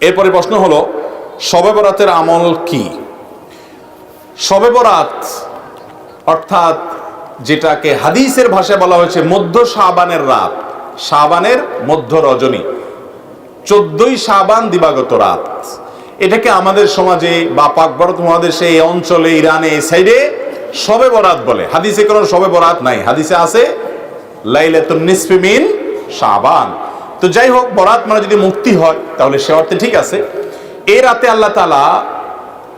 এরপরে প্রশ্ন হলো শবে বরাতের আমল কি? শবে বরাত অর্থাৎ যেটাকে হাদিসের ভাষায় বলা হয়েছে মধ্য শাবানের রাত, শাবানের মধ্য রজনী, 14ই শাবান দিবাগত রাত, এটাকে আমাদের সমাজে বা পাক ভারত মহাদেশে এই অঞ্চলে ইরানে এই সাইডে শবে বরাত বলে। হাদিসে কোনো শবে বরাত নাই, হাদিসে আছে লাইলাতুন নিসফি মিন শাবান। তো যাই হোক, বরাত মানে যদি মুক্তি হয় তাহলে সে অর্থে ঠিক আছে। এই রাতে আল্লাহ তাআলা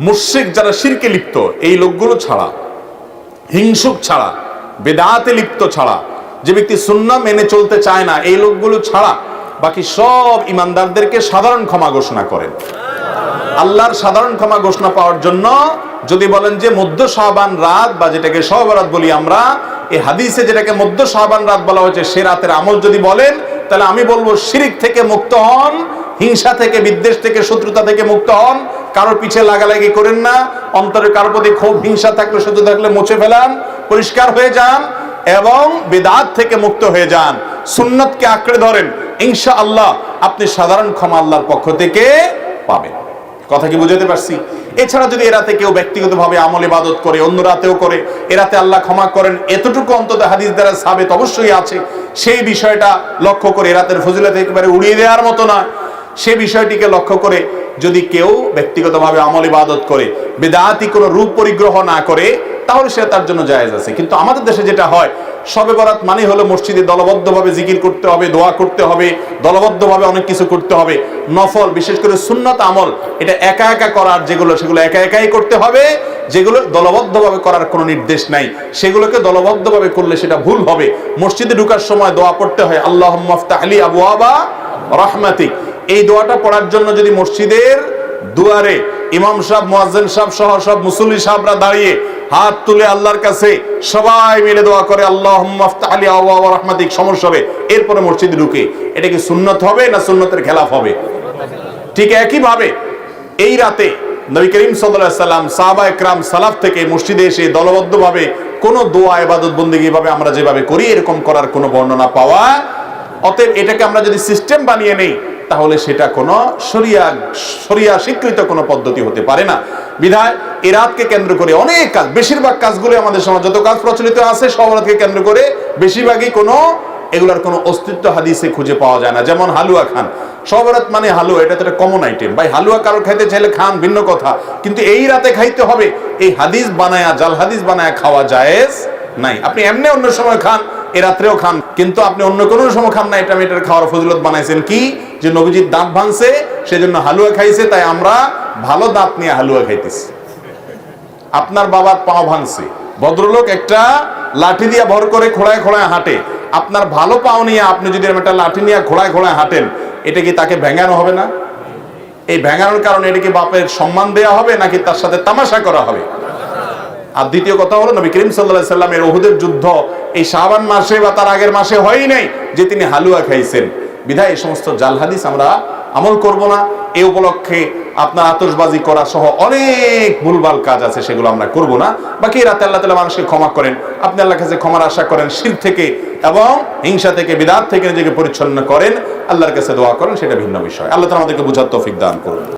মুশরিক যারা শিরকে লিপ্ত এই লোকগুলো ছাড়া, হিংসুক ছাড়া, বেদাতে লিপ্ত ছাড়া, যে ব্যক্তি সুন্নাহ মেনে চলতে চায় না এই লোকগুলো ছাড়া বাকি সব ইমানদারদেরকে সাধারণ ক্ষমা ঘোষণা করেন। আল্লাহর সাধারণ ক্ষমা ঘোষণা পাওয়ার জন্য যদি বলেন যে মধ্য শাবান রাত বা যেটাকে শবে বরাত বলি আমরা, এই হাদিসে যেটাকে মধ্য শাবান রাত বলা হয়েছে সে রাতের আমল যদি বলেন তাহলে আমি বলবো শিরক থেকে মুক্ত হন, হিংসা থেকে, বিদ্বেষ থেকে, শত্রুতা থেকে মুক্ত হন, কারোর পিছে লাগালাগি করেন না, অন্তরে কারোর প্রতি ক্ষোভ হিংসা থাকলে, শত্রু থাকলে মুছে ফেলান, পরিষ্কার হয়ে যান এবং বিদআত থেকে মুক্ত হয়ে যান, সুন্নাতকে আঁকড়ে ধরেন, ইনশাআল্লাহ আপনি সাধারণ ক্ষমা আল্লাহর পক্ষ থেকে পাবেন। কথা কি বুঝাতে পারছি? এছাড়া যদি এ রাতে কেউ ব্যক্তিগতভাবে আমল ইবাদত করে, অন্য রাতেও করে, এ রাতে আল্লাহ ক্ষমা করেন, এতটুকু অন্তত হাদিস দ্বারা সাবেত অবশ্যই আছে। সেই বিষয়টা লক্ষ্য করে, এ রাতের ফজিলত একেবারে উড়িয়ে দেওয়ার মতো না, সে বিষয়টিকে লক্ষ্য করে যদি কেউ ব্যক্তিগতভাবে আমল ইবাদত করে, বিদআতি কোনো রূপ পরিগ্রহ না করে, তাহলে সে তার জন্য জায়েজ আছে। কিন্তু আমাদের দেশে যেটা হয়, শবে বরাত মানে হলো মসজিদে দলবদ্ধভাবে জিকির করতে হবে, দোয়া করতে হবে, দলবদ্ধভাবে অনেক কিছু করতে হবে, নফল বিশেষ করে সুন্নাত আমল এটা একা একা করার যেগুলো সেগুলো একা একাই করতে হবে, যেগুলো দলবদ্ধভাবে করার কোনো নির্দেশ নাই সেগুলোকে দলবদ্ধভাবে করলে সেটা ভুল হবে। মসজিদে ঢোকার সময় দোয়া পড়তে হয় আল্লাহুম্মা ইফতাহ লি আবওয়াবা রাহমাতিক। এই দোয়াটা পড়ার জন্য যদি মসজিদের দুয়ারে ইমাম সাহেব, মুয়াজ্জিন সাহেব সহ সব মুসল্লি সাহেবরা দাঁড়িয়ে হাত তুলে আল্লাহর কাছে সবাই মিলে দোয়া করে আল্লাহুম্মা ইফতাহ লি আবওয়াবা রাহমাতিক, সমস্যা হবে। এরপরে মসজিদে ঢুকে এটা কি সুন্নাত হবে না সুন্নাতের খেলাফ হবে? ঠিক একই ভাবে এই রাতে নবী করিম সাল্লাল্লাহু আলাইহি সাল্লাম, সাহাবায়ে কেরাম, সালাফ থেকে মসজিদে এসে দলবদ্ধভাবে কোনো দোয়া ইবাদত বন্দেগী ভাবে আমরা যেভাবে করি এরকম করার কোনো বর্ণনা পাওয়া। অতএব এটাকে আমরা যদি সিস্টেম বানিয়ে নেই তাহলে সেটা কোনো শরিয়া স্বীকৃত কোনো পদ্ধতি হতে পারে না। বিধায় এই রাতকে কেন্দ্র করে অনেক কাজ, বেশিরভাগ কাজগুলো আমাদের সমাজ যত কাজ প্রচলিত আছে সব রাতকে কেন্দ্র করে বেশিরভাগই কোনো এগুলার কোনো অস্তিত্ব হাদিসে খুঁজে পাওয়া যায় না। যেমন হালুয়া খান, শবে বরাত মানে হালুয়া, এটা তো একটা কমন আইটেম। ভাই হালুয়া কারো খাইতে চাইলে খান, ভিন্ন কথা, কিন্তু এই রাতে খাইতে হবে এই হাদিস বানায়া, জাল হাদিস বানায়া খাওয়া জায়েজ নাই। আপনি এমনি অন্য সময় খান, এ রাত্রেও খান, কিন্তু আপনি অন্য কোনো সময় খান না। এটা মেয়েটার খাওয়ার ফজিলত বানাইছেন কি? যে নবীজির দাঁত ভাঙছে সেজন্য হালুয়া খাইছে, তাই আমরা ভালো দাঁত নিয়ে হালুয়া খাইতেছি। আপনার বাবার পাও ভাঙছে, ভদ্রলোক একটা লাঠি দিয়ে ভর করে খোড়ায় খোড়ায় হাঁটে, আপনার ভালো পাও নিয়ে আপনি যদি একটা লাঠি নিয়ে খোড়ায় খোড়ায় হাঁটেন, এটা কি তাকে ভেঙানো হবে না? এই ভেঙানোর কারণে এটা কি বাপের সম্মান দেয়া হবে নাকি তার সাথে তামাশা করা হবে? আর দ্বিতীয় কথা হলো নবী করিম সাল্লাল্লাহু আলাইহি সাল্লামের উহুদের যুদ্ধ এই শাবান মাসে বা তার আগের মাসে হয়ই নাই যে তিনি হালুয়া খাইছেন। বিধায় এই সমস্ত জাল হাদিস আমরা আমল করব না। এই উপলক্ষে আপনার আতশবাজি করা সহ অনেক ভুলভাল কাজ আছে, সেগুলো আমরা করব না। বাকি রাতে আল্লাহ তাআলা মানুষকে ক্ষমা করেন, আপনি আল্লাহর কাছে ক্ষমার আশা করেন, শিরক থেকে এবং হিংসা থেকে, বিদআত থেকে নিজেকে পরিচ্ছন্ন করেন, আল্লাহর কাছে দোয়া করেন, সেটা ভিন্ন বিষয়। আল্লাহ তাআলা আমাদেরকে বুঝার তৌফিক দান করুন।